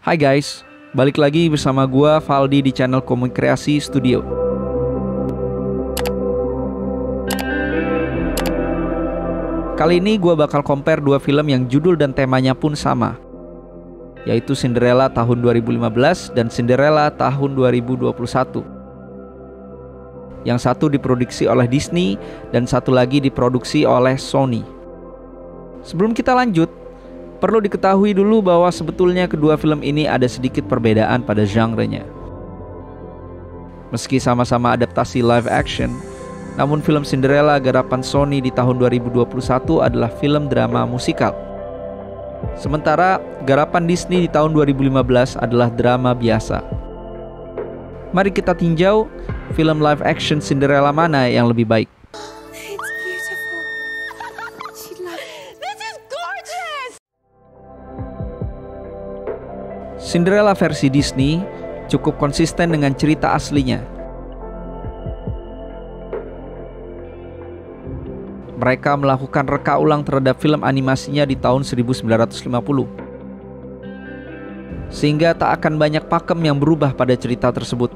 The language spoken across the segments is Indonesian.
Hai guys, balik lagi bersama gua Valdi di channel Komik Kreasi Studio. Kali ini gua bakal compare dua film yang judul dan temanya pun sama, yaitu Cinderella tahun 2015 dan Cinderella tahun 2021. Yang satu diproduksi oleh Disney dan satu lagi diproduksi oleh Sony. Sebelum kita lanjut, perlu diketahui dulu bahwa sebetulnya kedua film ini ada sedikit perbedaan pada genre-nya. Meski sama-sama adaptasi live action, namun film Cinderella garapan Sony di tahun 2021 adalah film drama musikal. Sementara garapan Disney di tahun 2015 adalah drama biasa. Mari kita tinjau film live action Cinderella mana yang lebih baik. Cinderella versi Disney cukup konsisten dengan cerita aslinya. Mereka melakukan reka ulang terhadap film animasinya di tahun 1950. Sehingga tak akan banyak pakem yang berubah pada cerita tersebut.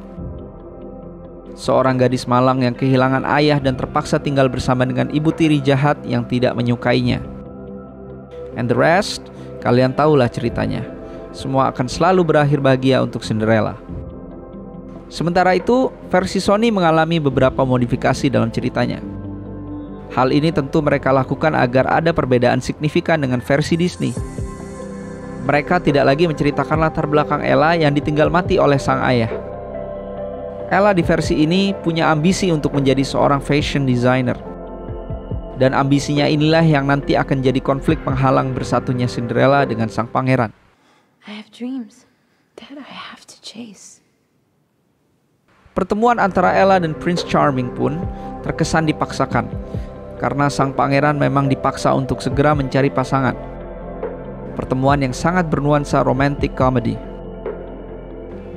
Seorang gadis malang yang kehilangan ayah dan terpaksa tinggal bersama dengan ibu tiri jahat yang tidak menyukainya. And the rest, kalian tahulah ceritanya. Semua akan selalu berakhir bahagia untuk Cinderella. Sementara itu, versi Sony mengalami beberapa modifikasi dalam ceritanya. Hal ini tentu mereka lakukan agar ada perbedaan signifikan dengan versi Disney. Mereka tidak lagi menceritakan latar belakang Ella yang ditinggal mati oleh sang ayah. Ella di versi ini punya ambisi untuk menjadi seorang fashion designer. Dan ambisinya inilah yang nanti akan jadi konflik penghalang bersatunya Cinderella dengan sang pangeran. I have dreams that I have to chase. Pertemuan antara Ella dan Prince Charming pun terkesan dipaksakan, karena sang pangeran memang dipaksa untuk segera mencari pasangan. Pertemuan yang sangat bernuansa romantic comedy.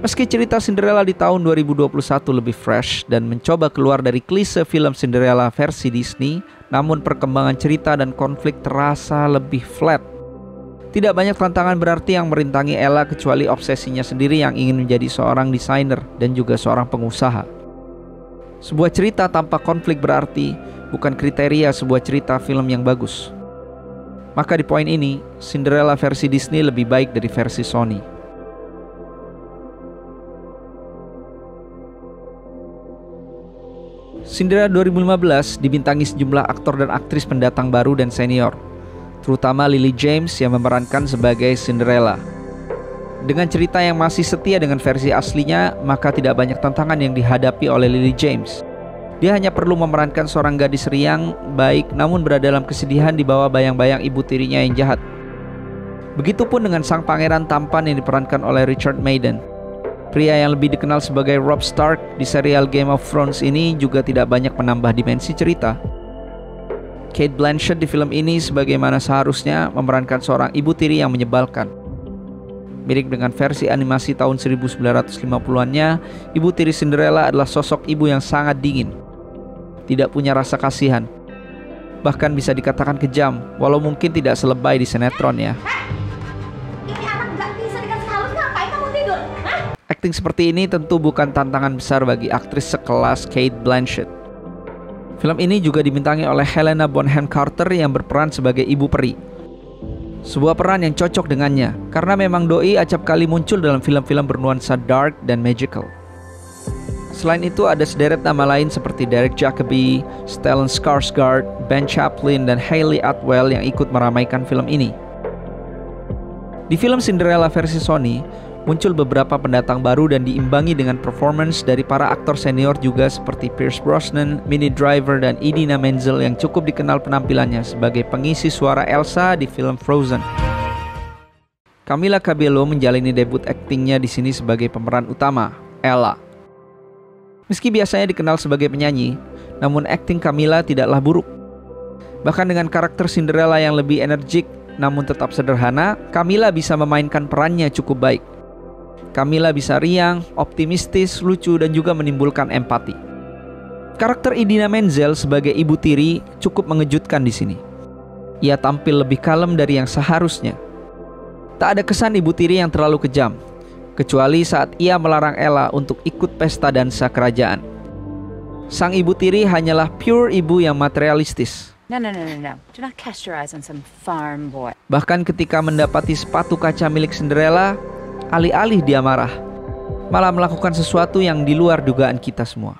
Meski cerita Cinderella di tahun 2021 lebih fresh dan mencoba keluar dari klise film Cinderella versi Disney, namun perkembangan cerita dan konflik terasa lebih flat. Tidak banyak tantangan berarti yang merintangi Ella kecuali obsesinya sendiri yang ingin menjadi seorang desainer dan juga seorang pengusaha. Sebuah cerita tanpa konflik berarti bukan kriteria sebuah cerita film yang bagus. Maka di poin ini, Cinderella versi Disney lebih baik dari versi Sony. Cinderella 2015 dibintangi sejumlah aktor dan aktris pendatang baru dan senior, terutama Lily James yang memerankan sebagai Cinderella. Dengan cerita yang masih setia dengan versi aslinya, maka tidak banyak tantangan yang dihadapi oleh Lily James. Dia hanya perlu memerankan seorang gadis riang, baik, namun berada dalam kesedihan di bawah bayang-bayang ibu tirinya yang jahat. Begitupun dengan sang pangeran tampan yang diperankan oleh Richard Madden. Pria yang lebih dikenal sebagai Robb Stark di serial Game of Thrones ini juga tidak banyak menambah dimensi cerita. Cate Blanchett di film ini sebagaimana seharusnya memerankan seorang ibu tiri yang menyebalkan. Mirip dengan versi animasi tahun 1950-annya, ibu tiri Cinderella adalah sosok ibu yang sangat dingin. Tidak punya rasa kasihan. Bahkan bisa dikatakan kejam, walau mungkin tidak selebay di sinetron ya. Ini anak gak bisa dikasih halus, ngapain kamu tidur? Hah? Akting seperti ini tentu bukan tantangan besar bagi aktris sekelas Cate Blanchett. Film ini juga dibintangi oleh Helena Bonham Carter yang berperan sebagai ibu peri. Sebuah peran yang cocok dengannya, karena memang doi acap kali muncul dalam film-film bernuansa dark dan magical. Selain itu ada sederet nama lain seperti Derek Jacobi, Stellan Skarsgård, Ben Chaplin, dan Hayley Atwell yang ikut meramaikan film ini. Di film Cinderella versi Sony, muncul beberapa pendatang baru dan diimbangi dengan performance dari para aktor senior juga seperti Pierce Brosnan, Minnie Driver, dan Idina Menzel yang cukup dikenal penampilannya sebagai pengisi suara Elsa di film Frozen. Camila Cabello menjalani debut aktingnya di sini sebagai pemeran utama, Ella. Meski biasanya dikenal sebagai penyanyi, namun akting Camila tidaklah buruk. Bahkan dengan karakter Cinderella yang lebih energik namun tetap sederhana, Camila bisa memainkan perannya cukup baik. Camila bisa riang, optimistis, lucu, dan juga menimbulkan empati. Karakter Idina Menzel sebagai ibu tiri cukup mengejutkan di sini. Ia tampil lebih kalem dari yang seharusnya. Tak ada kesan ibu tiri yang terlalu kejam, kecuali saat ia melarang Ella untuk ikut pesta dansa kerajaan. Sang ibu tiri hanyalah pure ibu yang materialistis. No. Do not cast your eyes on some farm boy. Bahkan ketika mendapati sepatu kaca milik Cinderella, alih-alih dia marah, malah melakukan sesuatu yang di luar dugaan kita semua.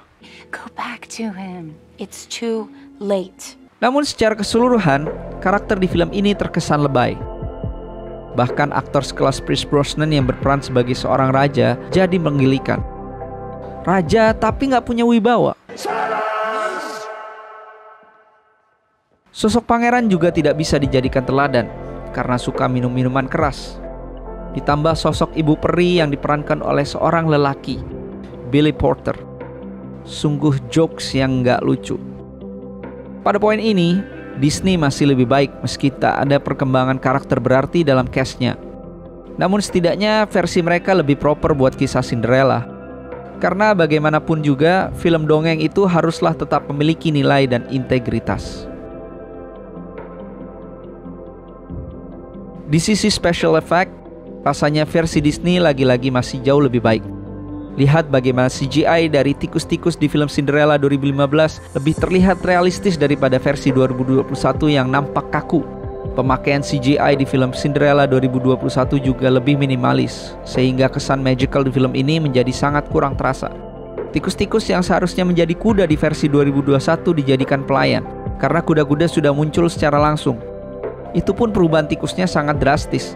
Go back to him. It's too late. Namun secara keseluruhan, karakter di film ini terkesan lebay. Bahkan aktor sekelas Pierce Brosnan yang berperan sebagai seorang raja jadi menggelikan. Raja tapi nggak punya wibawa. Sosok pangeran juga tidak bisa dijadikan teladan karena suka minum minuman keras. Ditambah sosok ibu peri yang diperankan oleh seorang lelaki, Billy Porter. Sungguh jokes yang nggak lucu. Pada poin ini, Disney masih lebih baik meski tak ada perkembangan karakter berarti dalam cast-nya. Namun setidaknya versi mereka lebih proper buat kisah Cinderella. Karena bagaimanapun juga, film dongeng itu haruslah tetap memiliki nilai dan integritas. Di sisi special effect, rasanya versi Disney lagi-lagi masih jauh lebih baik. Lihat bagaimana CGI dari tikus-tikus di film Cinderella 2015 lebih terlihat realistis daripada versi 2021 yang nampak kaku. Pemakaian CGI di film Cinderella 2021 juga lebih minimalis, sehingga kesan magical di film ini menjadi sangat kurang terasa. Tikus-tikus yang seharusnya menjadi kuda di versi 2021 dijadikan pelayan, karena kuda-kuda sudah muncul secara langsung. Itu pun perubahan tikusnya sangat drastis,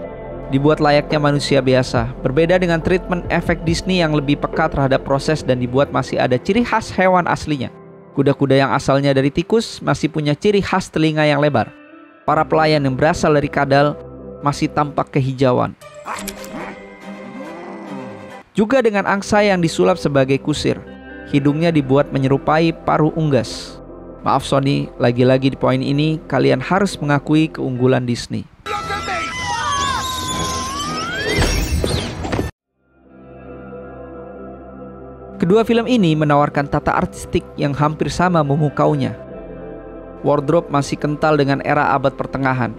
dibuat layaknya manusia biasa. Berbeda dengan treatment efek Disney yang lebih peka terhadap proses dan dibuat masih ada ciri khas hewan aslinya. Kuda-kuda yang asalnya dari tikus masih punya ciri khas telinga yang lebar. Para pelayan yang berasal dari kadal masih tampak kehijauan. Juga dengan angsa yang disulap sebagai kusir, hidungnya dibuat menyerupai paruh unggas. Maaf Sony, lagi-lagi di poin ini kalian harus mengakui keunggulan Disney. Kedua film ini menawarkan tata artistik yang hampir sama memukaunya. Wardrobe masih kental dengan era abad pertengahan.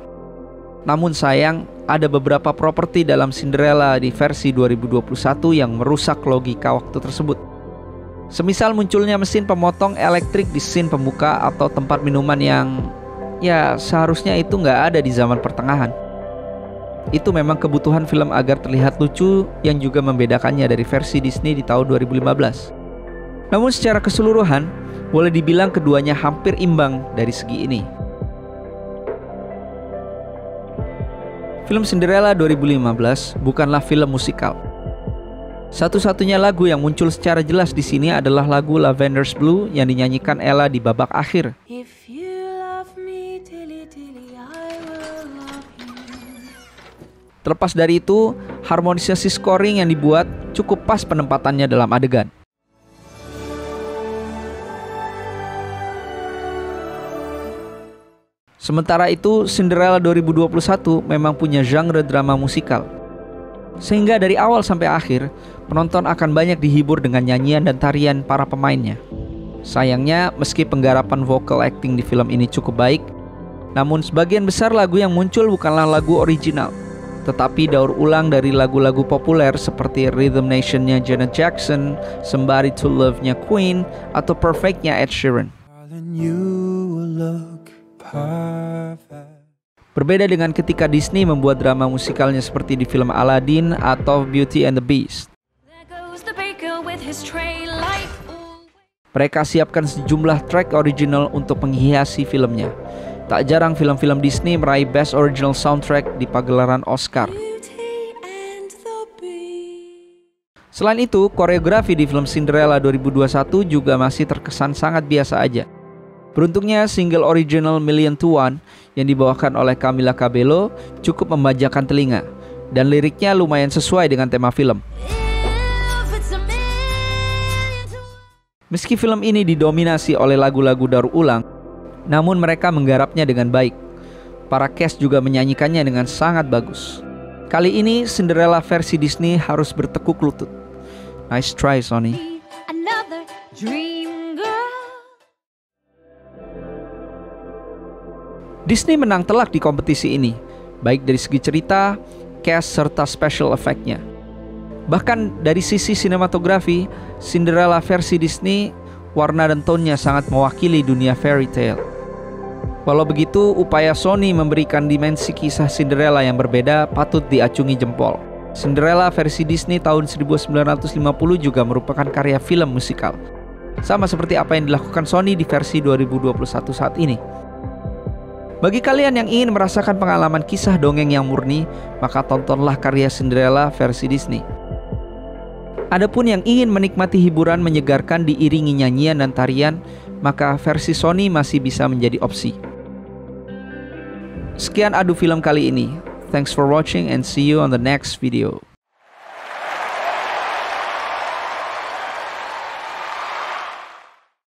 Namun sayang, ada beberapa properti dalam Cinderella di versi 2021 yang merusak logika waktu tersebut. Semisal munculnya mesin pemotong elektrik di scene pembuka atau tempat minuman yang seharusnya itu nggak ada di zaman pertengahan. Itu memang kebutuhan film agar terlihat lucu yang juga membedakannya dari versi Disney di tahun 2015. Namun secara keseluruhan, boleh dibilang keduanya hampir imbang dari segi ini. Film Cinderella 2015 bukanlah film musikal. Satu-satunya lagu yang muncul secara jelas di sini adalah lagu Lavender's Blue yang dinyanyikan Ella di babak akhir. If you love me, tilly, tilly, I will love you. Terlepas dari itu, harmonisasi scoring yang dibuat cukup pas penempatannya dalam adegan. Sementara itu, Cinderella 2021 memang punya genre drama musikal. Sehingga dari awal sampai akhir, penonton akan banyak dihibur dengan nyanyian dan tarian para pemainnya. Sayangnya, meski penggarapan vocal acting di film ini cukup baik, namun sebagian besar lagu yang muncul bukanlah lagu original, tetapi daur ulang dari lagu-lagu populer seperti Rhythm Nation-nya Janet Jackson, Somebody to Love-nya Queen, atau Perfect-nya Ed Sheeran. Berbeda dengan ketika Disney membuat drama musikalnya seperti di film Aladdin atau Beauty and the Beast. Mereka siapkan sejumlah track original untuk menghiasi filmnya. Tak jarang film-film Disney meraih Best Original Soundtrack di pagelaran Oscar. Selain itu, koreografi di film Cinderella 2021 juga masih terkesan sangat biasa aja. Beruntungnya single original Million to One yang dibawakan oleh Camila Cabello cukup memanjakan telinga, dan liriknya lumayan sesuai dengan tema film. Meski film ini didominasi oleh lagu-lagu daur ulang, namun mereka menggarapnya dengan baik. Para cast juga menyanyikannya dengan sangat bagus. Kali ini Cinderella versi Disney harus bertekuk lutut. Nice try, Sony. Another dream girl. Disney menang telak di kompetisi ini, baik dari segi cerita, cast serta special effect-nya. Bahkan dari sisi sinematografi, Cinderella versi Disney, warna dan tone-nya sangat mewakili dunia fairy tale. Walau begitu, upaya Sony memberikan dimensi kisah Cinderella yang berbeda patut diacungi jempol. Cinderella versi Disney tahun 1950 juga merupakan karya film musikal, sama seperti apa yang dilakukan Sony di versi 2021 saat ini. Bagi kalian yang ingin merasakan pengalaman kisah dongeng yang murni, maka tontonlah karya Cinderella versi Disney. Adapun yang ingin menikmati hiburan menyegarkan diiringi nyanyian dan tarian, maka versi Sony masih bisa menjadi opsi. Sekian adu film kali ini. Thanks for watching and see you on the next video.